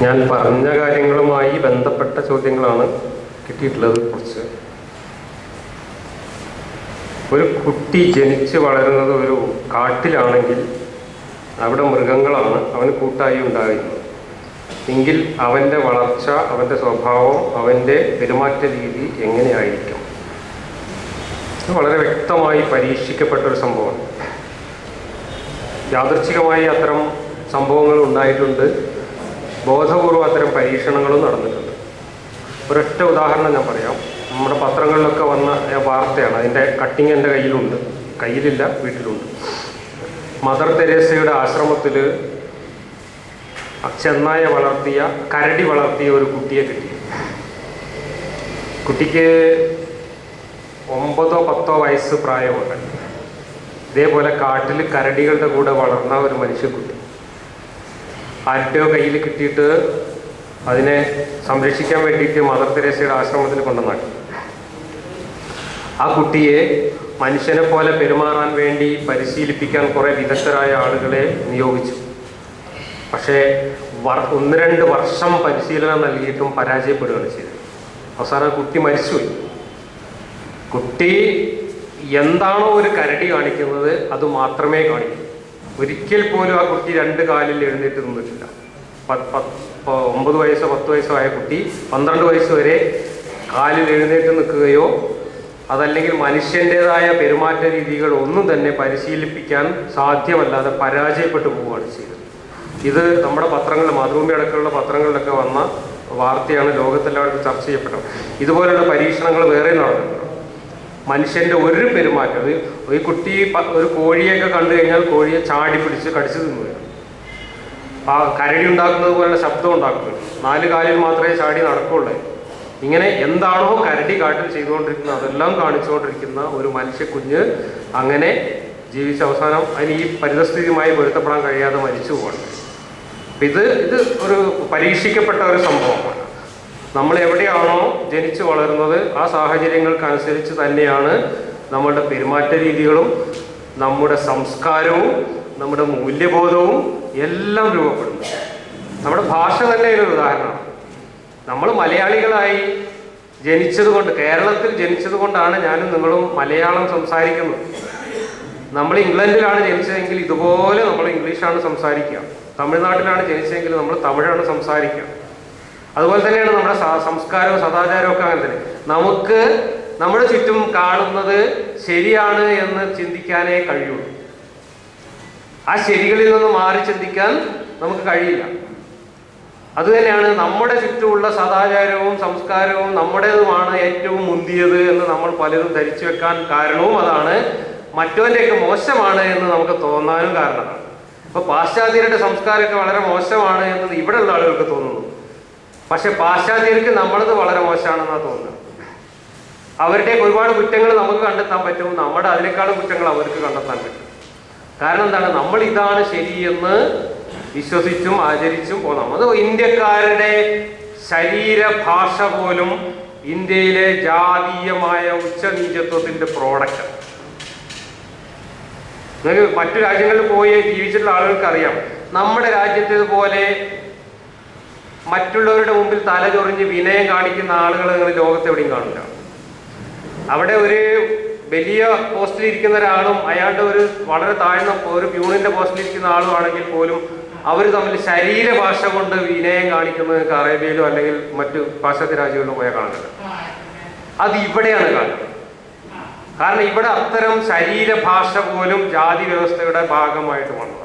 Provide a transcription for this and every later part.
ഞാൻ പറഞ്ഞ കാര്യങ്ങളുമായി ബന്ധപ്പെട്ട ചോദ്യങ്ങളാണ് കിട്ടിയിട്ടുള്ളത്. കുറച്ച് ഒരു കുട്ടി ജനിച്ച് വളരുന്നത് ഒരു കാട്ടിലാണെങ്കിൽ അവിടെ മൃഗങ്ങളാണ് അവന് കൂട്ടായി ഉണ്ടാകുന്നത് എങ്കിൽ അവൻ്റെ വളർച്ച, അവൻ്റെ സ്വഭാവം, അവൻ്റെ പെരുമാറ്റ രീതി എങ്ങനെയായിരിക്കും? വളരെ വ്യക്തമായി പരീക്ഷിക്കപ്പെട്ടൊരു സംഭവമാണ്. യാദൃച്ഛികമായി അത്തരം സംഭവങ്ങൾ ഉണ്ടായിട്ടുണ്ട്, ബോധപൂർവ്വം അത്തരം പരീക്ഷണങ്ങളും നടന്നിട്ടുണ്ട്. ഒരൊറ്റ ഉദാഹരണം ഞാൻ പറയാം. നമ്മുടെ പത്രങ്ങളിലൊക്കെ വന്ന വാർത്തയാണ്. അതിൻ്റെ കട്ടിങ് എൻ്റെ കയ്യിലുണ്ട്. കയ്യിലില്ല, വീട്ടിലുണ്ട്. മദർ തെരേസയുടെ ആശ്രമത്തിൽ ചെന്നായ വളർത്തിയ, കരടി വളർത്തിയ ഒരു കുട്ടിയെ കിട്ടി. കുട്ടിക്ക് 9-10 വയസ്സ് പ്രായമുണ്ട്. ഇതേപോലെ കാട്ടിൽ കരടികളുടെ കൂടെ വളർന്ന ഒരു മനുഷ്യക്കുട്ടി ആരുടെയോ കയ്യിൽ കിട്ടിയിട്ട് അതിനെ സംരക്ഷിക്കാൻ വേണ്ടിയിട്ട് മദർ തെരേസയുടെ ആശ്രമത്തിൽ കൊണ്ടുവന്നാക്കി. ആ കുട്ടിയെ മനുഷ്യനെ പോലെ പെരുമാറാൻ വേണ്ടി പരിശീലിപ്പിക്കാൻ കുറേ വിദഗ്ധരായ ആളുകളെ നിയോഗിച്ചു. പക്ഷേ 1-2 വർഷം പരിശീലനം നൽകിയിട്ടും പരാജയപ്പെടുകയാണ് ചെയ്തത്. അവസാനം കുട്ടി മരിച്ചുപോയി. കുട്ടി എന്താണോ ഒരു കരടി കാണിക്കുന്നത് അത് മാത്രമേ കാണിക്കൂ. ഒരിക്കൽ പോലും ആ കുട്ടി 2 കാലിൽ എഴുന്നേറ്റ് നിന്നിട്ടില്ല. 9 വയസ്സോ 10 വയസ്സോ ആയ കുട്ടി 12 വയസ്സ് വരെ കാലിൽ എഴുന്നേറ്റ് നിൽക്കുകയോ അതല്ലെങ്കിൽ മനുഷ്യൻ്റെതായ പെരുമാറ്റ രീതികൾ ഒന്നും തന്നെ പരിശീലിപ്പിക്കാൻ സാധ്യമല്ലാതെ പരാജയപ്പെട്ടു പോവുകയാണ് ചെയ്തത്. ഇത് നമ്മുടെ പത്രങ്ങളിൽ, മാതൃഭൂമി അടക്കമുള്ള പത്രങ്ങളിലൊക്കെ വന്ന വാർത്തയാണ്, ലോകത്തെല്ലാവരും ചർച്ച ചെയ്യപ്പെട്ടത്. ഇതുപോലുള്ള പരീക്ഷണങ്ങൾ വേറെ നടന്നിട്ടുണ്ട്. മനുഷ്യൻ്റെ ഒരു പെരുമാറ്റം, ഈ കുട്ടി ഒരു കോഴിയൊക്കെ കണ്ടു കഴിഞ്ഞാൽ കോഴിയെ ചാടി പിടിച്ച് കടിച്ചു തിന്നു. ആ കരടി ഉണ്ടാക്കുന്നത് പോലുള്ള ശബ്ദം ഉണ്ടാക്കുന്നത്, 4 കാലിൽ മാത്രമേ ചാടി നടക്കുള്ളൂ. ഇങ്ങനെ എന്താണോ കരടി കാട്ടിൽ ചെയ്തുകൊണ്ടിരിക്കുന്നത് അതെല്ലാം കാണിച്ചുകൊണ്ടിരിക്കുന്ന ഒരു മനുഷ്യക്കുഞ്ഞ് അങ്ങനെ ജീവിച്ച അവസാനം അതിന് ഈ പരിതസ്ഥിതിയുമായി പൊരുത്തപ്പെടാൻ കഴിയാതെ മരിച്ചു പോവാണ്. അപ്പം ഇത് ഒരു പരീക്ഷിക്കപ്പെട്ട ഒരു സംഭവമാണ്. നമ്മൾ എവിടെയാണോ ജനിച്ചു വളരുന്നത് ആ സാഹചര്യങ്ങൾക്കനുസരിച്ച് തന്നെയാണ് നമ്മളുടെ പെരുമാറ്റ രീതികളും നമ്മുടെ സംസ്കാരവും നമ്മുടെ മൂല്യബോധവും എല്ലാം രൂപപ്പെടുന്നത്. നമ്മുടെ ഭാഷ തന്നെ ഒരു ഉദാഹരണമാണ്. നമ്മൾ മലയാളികളായി ജനിച്ചതുകൊണ്ട്, കേരളത്തിൽ ജനിച്ചത് കൊണ്ടാണ് ഞാനും നിങ്ങളും മലയാളം സംസാരിക്കുന്നത്. നമ്മൾ ഇംഗ്ലണ്ടിലാണ് ജനിച്ചതെങ്കിൽ ഇതുപോലെ നമ്മൾ ഇംഗ്ലീഷാണ് സംസാരിക്കുക. തമിഴ്നാട്ടിലാണ് ജനിച്ചതെങ്കിൽ നമ്മൾ തമിഴാണ് സംസാരിക്കുക. അതുപോലെ തന്നെയാണ് നമ്മുടെ സംസ്കാരവും സദാചാരവും ഒക്കെ അങ്ങനെ തന്നെ. നമുക്ക് നമ്മുടെ ചുറ്റും കാണുന്നത് ശരിയാണ് എന്ന് ചിന്തിക്കാനേ കഴിയുള്ളൂ. ആ ശരികളിൽ നിന്ന് മാറി ചിന്തിക്കാൻ നമുക്ക് കഴിയില്ല. അതുതന്നെയാണ് നമ്മുടെ ചുറ്റുമുള്ള സദാചാരവും സംസ്കാരവും നമ്മുടേതുമാണ് ഏറ്റവും മുന്തിയത് എന്ന് നമ്മൾ പലരും ധരിച്ചു വെക്കാൻ കാരണവും അതാണ്. മറ്റവൻ്റെയൊക്കെ മോശമാണ് എന്ന് നമുക്ക് തോന്നാനും കാരണമാണ്. ഇപ്പോൾ പാശ്ചാത്യരുടെ സംസ്കാരമൊക്കെ വളരെ മോശമാണ് എന്ന് ഇവിടെയുള്ള ആളുകൾക്ക് തോന്നുന്നു. പക്ഷെ പാശ്ചാത്യർക്ക് നമ്മളത് വളരെ മോശമാണെന്നാണ് തോന്നുന്നത്. അവരുടെ ഒരുപാട് കുറ്റങ്ങൾ നമുക്ക് കണ്ടെത്താൻ പറ്റും, നമ്മുടെ അതിനേക്കാളും കുറ്റങ്ങൾ അവർക്ക് കണ്ടെത്താൻ പറ്റും. കാരണം എന്താണ്? നമ്മൾ ഇതാണ് ശരിയെന്ന് വിശ്വസിച്ചും ആചരിച്ചും പോകാം. അത് ഇന്ത്യക്കാരുടെ ശരീരഭാഷ പോലും ഇന്ത്യയിലെ ജാതീയമായ ഉച്ചനീചത്വത്തിന്റെ പ്രോഡക്റ്റ്. മറ്റു രാജ്യങ്ങളിൽ പോയി ജീവിച്ചിട്ടുള്ള ആളുകൾക്ക് അറിയാം, നമ്മുടെ രാജ്യത്തേതുപോലെ മറ്റുള്ളവരുടെ മുമ്പിൽ തലചൊറിഞ്ഞ് വിനയം കാണിക്കുന്ന ആളുകൾ നിങ്ങൾ ലോകത്ത് എവിടെയും കാണില്ല. അവിടെ ഒരു വലിയ പോസ്റ്റിലിരിക്കുന്ന ഒരാളും അയാളുടെ ഒരു വളരെ താഴ്ന്ന ഒരു പ്യൂണിന്റെ പോസ്റ്റിലിരിക്കുന്ന ആളും ആണെങ്കിൽ പോലും അവർ തമ്മിൽ ശരീരഭാഷ കൊണ്ട് വിനയം കാണിക്കുന്നത് അറേബ്യയിലോ അല്ലെങ്കിൽ മറ്റു പാശ്ചാത്യ രാജ്യങ്ങളിലോ പോയാൽ കാണുന്നത്. അത് ഇവിടെയാണ് കാണുന്നത്. കാരണം ഇവിടെ അത്തരം ശരീരഭാഷ പോലും ജാതി വ്യവസ്ഥയുടെ ഭാഗമായിട്ട് വന്നതാണ്.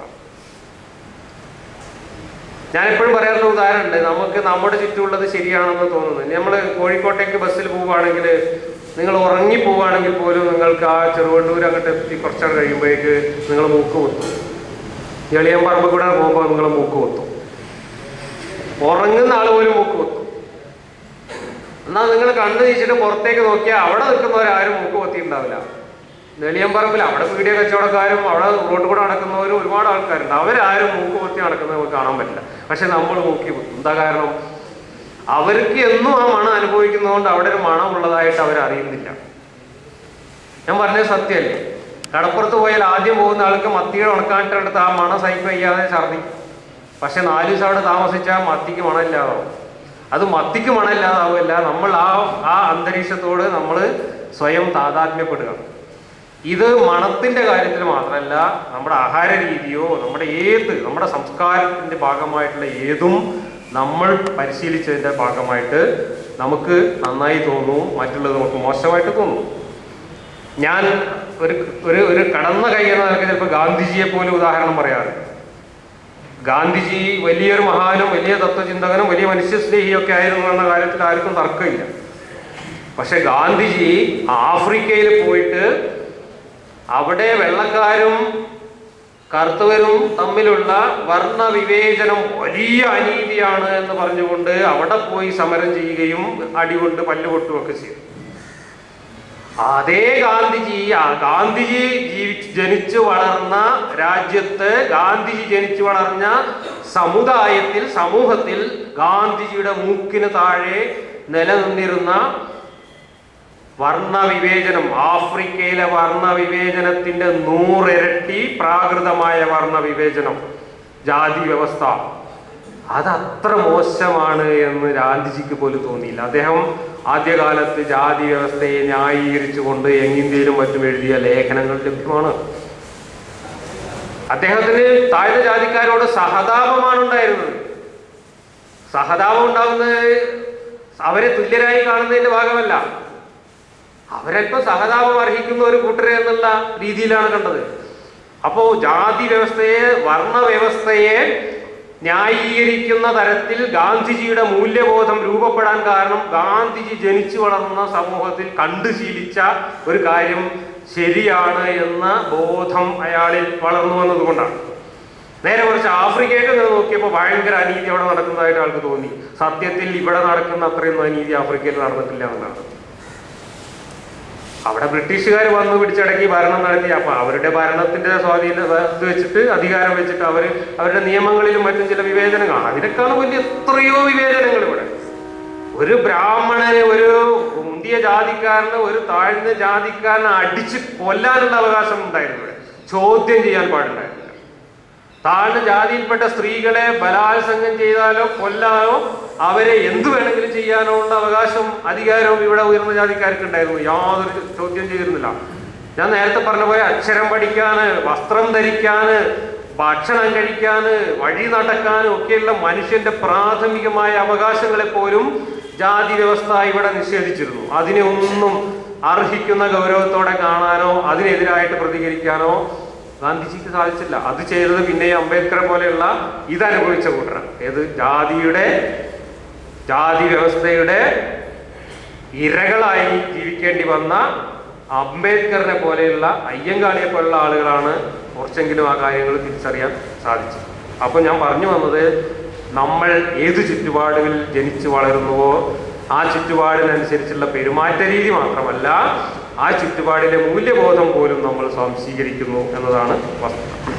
ഞാനെപ്പോഴും പറയാറുള്ള ഉദാഹരണമുണ്ട്. നമുക്ക് നമ്മുടെ ചുറ്റുമുള്ളത് ശരിയാണെന്ന് തോന്നുന്നത്. നമ്മൾ കോഴിക്കോട്ടേക്ക് ബസ്സിൽ പോവുകയാണെങ്കിൽ, നിങ്ങൾ ഉറങ്ങി പോവുകയാണെങ്കിൽ പോലും നിങ്ങൾക്ക് ആ ചെറുവണ്ണൂർ അങ്ങോട്ട് എത്തി കുറച്ചാൾ കഴിയുമ്പോഴേക്ക് നിങ്ങൾ മൂക്ക് കുത്തും. എളിയമ്പറമ്പ് കൂടെ പോകുമ്പോൾ നിങ്ങൾ മൂക്ക് കുത്തും. ഉറങ്ങുന്ന ആൾ പോലും മൂക്ക് കുത്തും. എന്നാൽ നിങ്ങൾ കണ്ണു നീച്ചിട്ട് പുറത്തേക്ക് നോക്കിയാൽ അവിടെ നിൽക്കുന്നവരാരും മൂക്ക് കുത്തിയിട്ടുണ്ടാവില്ല. നെളിയമ്പറമ്പിൽ അവിടെ പീഡിയ കച്ചവടക്കാരും അവിടെ റോഡ് കൂടെ നടക്കുന്നവരും ഒരുപാട് ആൾക്കാരുണ്ട്. അവരാരും മൂക്ക് കുത്തി നടക്കുന്നത് നമുക്ക് കാണാൻ പറ്റില്ല. പക്ഷെ നമ്മൾ മൂക്കി കുത്തും. എന്താ കാരണം? അവർക്ക് എന്നും ആ മണം അനുഭവിക്കുന്നതുകൊണ്ട് അവിടെ ഒരു മണം ഉള്ളതായിട്ട് അവരറിയുന്നില്ല. ഞാൻ പറഞ്ഞത് സത്യമല്ലേ? കടപ്പുറത്ത് പോയാൽ ആദ്യം പോകുന്ന ആൾക്ക് മത്തിയുടെ ഉണക്കാനിട്ടെടുത്ത് ആ മണം സഹിക്കാൻ വയ്യാതെ ഛർദ്ദിക്കും. പക്ഷെ 4 ദിവസം അവിടെ താമസിച്ചാൽ മത്തിക്ക് മണമില്ലാതാവും. അത് മത്തിക്ക് മണമില്ലാതാവുമല്ല, നമ്മൾ ആ അന്തരീക്ഷത്തോട് നമ്മൾ സ്വയം താതാത്മ്യപ്പെടുക. ഇത് മണത്തിന്റെ കാര്യത്തിൽ മാത്രമല്ല, നമ്മുടെ ആഹാര രീതിയോ നമ്മുടെ സംസ്കാരത്തിന്റെ ഭാഗമായിട്ടുള്ള ഏതും നമ്മൾ പരിശീലിച്ചതിന്റെ ഭാഗമായിട്ട് നമുക്ക് നന്നായി തോന്നും, മറ്റുള്ളത് നമുക്ക് മോശമായിട്ട് തോന്നും. ഞാൻ ഒരു കടന്ന കൈ എന്ന നിലയ്ക്ക് ചിലപ്പോൾ ഗാന്ധിജിയെ പോലും ഉദാഹരണം പറയാറ്. ഗാന്ധിജി വലിയൊരു മഹാനും വലിയ തത്വചിന്തകനും വലിയ മനുഷ്യസ്നേഹിയൊക്കെ ആയിരുന്നു എന്ന കാര്യത്തിൽ ആർക്കും തർക്കമില്ല. പക്ഷെ ഗാന്ധിജി ആഫ്രിക്കയിൽ പോയിട്ട് അവിടെ വെള്ളക്കാരും കറുത്തവരും തമ്മിലുള്ള വർണ്ണവിവേചനം വലിയ അനീതിയാണ് എന്ന് പറഞ്ഞുകൊണ്ട് അവിടെ പോയി സമരം ചെയ്യുകയും അടികൊണ്ട് പല്ലുകൊട്ടുകയൊക്കെ ചെയ്തു. അതേ ഗാന്ധിജി ജനിച്ചു വളർന്ന രാജ്യത്ത്, ഗാന്ധിജി ജനിച്ചു വളർന്ന സമൂഹത്തിൽ ഗാന്ധിജിയുടെ മൂക്കിന് താഴെ നിലനിന്നിരുന്ന വർണ്ണവിവേചനം, ആഫ്രിക്കയിലെ വർണ്ണവിവേചനത്തിന്റെ 100 ഇരട്ടി പ്രാകൃതമായ വർണ്ണവിവേചനം, ജാതി വ്യവസ്ഥ, അതത്ര മോശമാണ് എന്ന് ഗാന്ധിജിക്ക് പോലും തോന്നിയില്ല. അദ്ദേഹം ആദ്യകാലത്ത് ജാതി വ്യവസ്ഥയെ ന്യായീകരിച്ചുകൊണ്ട് എങ്ങിന്ത്യയിലും മറ്റും എഴുതിയ ലേഖനങ്ങൾ ലഭ്യമാണ്. അദ്ദേഹത്തിന് താഴ്ന്ന ജാതിക്കാരോട് സഹതാപമാണ് ഉണ്ടായിരുന്നത്. സഹതാപം ഉണ്ടാകുന്നത് അവരെ തുല്യരായി കാണുന്നതിന്റെ ഭാഗമല്ല, അവരല്പം സഹതാപം അർഹിക്കുന്ന ഒരു കൂട്ടരെ എന്നുള്ള രീതിയിലാണ് കണ്ടത്. അപ്പോ ജാതി വ്യവസ്ഥയെ, വർണ്ണവ്യവസ്ഥയെ ന്യായീകരിക്കുന്ന തരത്തിൽ ഗാന്ധിജിയുടെ മൂല്യബോധം രൂപപ്പെടാൻ കാരണം ഗാന്ധിജി ജനിച്ചു വളർന്ന സമൂഹത്തിൽ കണ്ടു ശീലിച്ച ഒരു കാര്യം ശരിയാണ് എന്ന ബോധം അയാളിൽ വളർന്നു വന്നതുകൊണ്ടാണ്. നേരെ കുറച്ച് ആഫ്രിക്കയൊക്കെ ഇങ്ങനെ നോക്കിയപ്പോൾ ഭയങ്കര അനീതി അവിടെ നടക്കുന്നതായിട്ട് ആൾക്ക് തോന്നി. സത്യത്തിൽ ഇവിടെ നടക്കുന്ന അത്രയൊന്നും അനീതി ആഫ്രിക്കയിൽ നടന്നിട്ടില്ല എന്നാണ്. അവിടെ ബ്രിട്ടീഷുകാർ വന്ന് പിടിച്ചടക്കി ഭരണം നടത്തി. അപ്പൊ അവരുടെ ഭരണത്തിന്റെ സ്വാധീനം വെച്ചിട്ട്, അധികാരം വെച്ചിട്ട് അവരുടെ നിയമങ്ങളിലും മറ്റും ചില വിവേചനങ്ങൾ, അതിനേക്കാളും വലിയ എത്രയോ വിവേചനങ്ങൾ ഇവിടെ. ഒരു ബ്രാഹ്മണന്, ഒരു മുന്തിയ ജാതിക്കാരന്, ഒരു താഴ്ന്ന ജാതിക്കാരനെ അടിച്ച് കൊല്ലാനുള്ള അവകാശം ഉണ്ടായിരുന്നു ഇവിടെ. ചോദ്യം ചെയ്യാൻ പാടുണ്ടായിരുന്നില്ല. താഴ്ന്ന ജാതിയിൽപ്പെട്ട സ്ത്രീകളെ ബലാത്സംഗം ചെയ്താലോ കൊല്ലാനോ അവരെ എന്തു വേണമെങ്കിലും ചെയ്യാനോ ഉള്ള അവകാശം, അധികാരവും ഇവിടെ ഉയർന്ന ജാതിക്കാർക്ക് ഉണ്ടായിരുന്നു. യാതൊരു ചോദ്യം ചെയ്തിരുന്നില്ല. ഞാൻ നേരത്തെ പറഞ്ഞ പോലെ അക്ഷരം പഠിക്കാന്, വസ്ത്രം ധരിക്കാന്, ഭക്ഷണം കഴിക്കാന്, വഴി നടക്കാനും ഒക്കെയുള്ള മനുഷ്യന്റെ പ്രാഥമികമായ അവകാശങ്ങളെ പോലും ജാതി വ്യവസ്ഥ ഇവിടെ നിഷേധിച്ചിരുന്നു. അതിനെ ഒന്നും അർഹിക്കുന്ന ഗൗരവത്തോടെ കാണാനോ അതിനെതിരായിട്ട് പ്രതികരിക്കാനോ ഗാന്ധിജിക്ക് സാധിച്ചില്ല. അത് ചെയ്തത് പിന്നെ അംബേദ്കറെ പോലെയുള്ള ഇതനുഭവിച്ച കൂട്ടരാണ്. ഏത് ജാതി വ്യവസ്ഥയുടെ ഇരകളായി ജീവിക്കേണ്ടി വന്ന അംബേദ്കറിനെ പോലെയുള്ള, അയ്യങ്കാളിയെ പോലുള്ള ആളുകളാണ് കുറച്ചെങ്കിലും ആ കാര്യങ്ങൾ തിരിച്ചറിയാൻ സാധിച്ചത്. അപ്പോൾ ഞാൻ പറഞ്ഞു വന്നത്, നമ്മൾ ഏത് ചുറ്റുപാടുകളിൽ ജനിച്ചു വളരുന്നുവോ ആ ചുറ്റുപാടിനനുസരിച്ചുള്ള പെരുമാറ്റ രീതി മാത്രമല്ല, ആ ചുറ്റുപാടിലെ മൂല്യബോധം പോലും നമ്മൾ സ്വാംശീകരിക്കുന്നു എന്നതാണ് വസ്തുത.